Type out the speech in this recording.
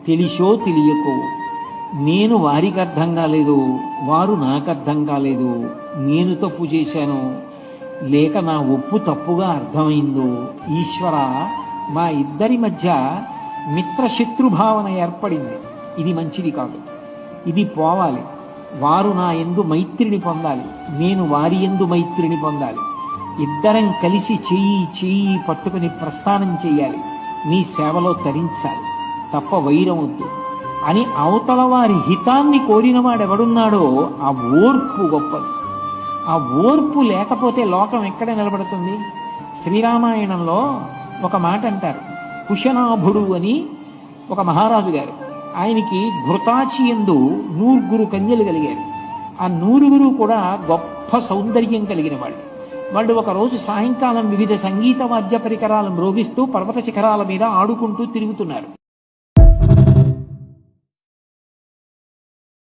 తెలిసో తెలియకో నేను వారికి అర్థం కాలేదు, వారు నాకు అర్థం కాలేదు, నేను తప్పు చేశాను లేక నా ఒప్పు తప్పుగా అర్థమైందో, ఈశ్వర మా ఇద్దరి మధ్య మిత్రశత్రుభావన ఏర్పడింది, ఇది మంచిది కాదు, ఇది పోవాలి. వారు నా యందు మైత్రిని పొందాలి, నేను వారి యందు మైత్రిని పొందాలి. ఇద్దరం కలిసి చెయ్యి చెయ్యి పట్టుకుని ప్రస్థానం చెయ్యాలి, నీ సేవలో తరించాలి, తప్ప వైరం వద్దు అని అవతల వారి హితాన్ని కోరినవాడెవడున్నాడో ఆ ఓర్పు గొప్పది. ఆ ఓర్పు లేకపోతే లోకం ఎక్కడ నిలబడుతుంది? శ్రీరామాయణంలో ఒక మాట అంటారు, కుశనాభుడు అని ఒక మహారాజు గారు, ఆయనకి ఘృతాచి యందు 100 కన్యలు కలిగారు. ఆ 100 కూడా గొప్ప సౌందర్యం కలిగిన వాళ్ళు ఒకరోజు సాయంకాలం వివిధ సంగీత వాద్య పరికరాలను మ్రోగిస్తూ పర్వత శిఖరాల మీద ఆడుకుంటూ తిరుగుతున్నారు.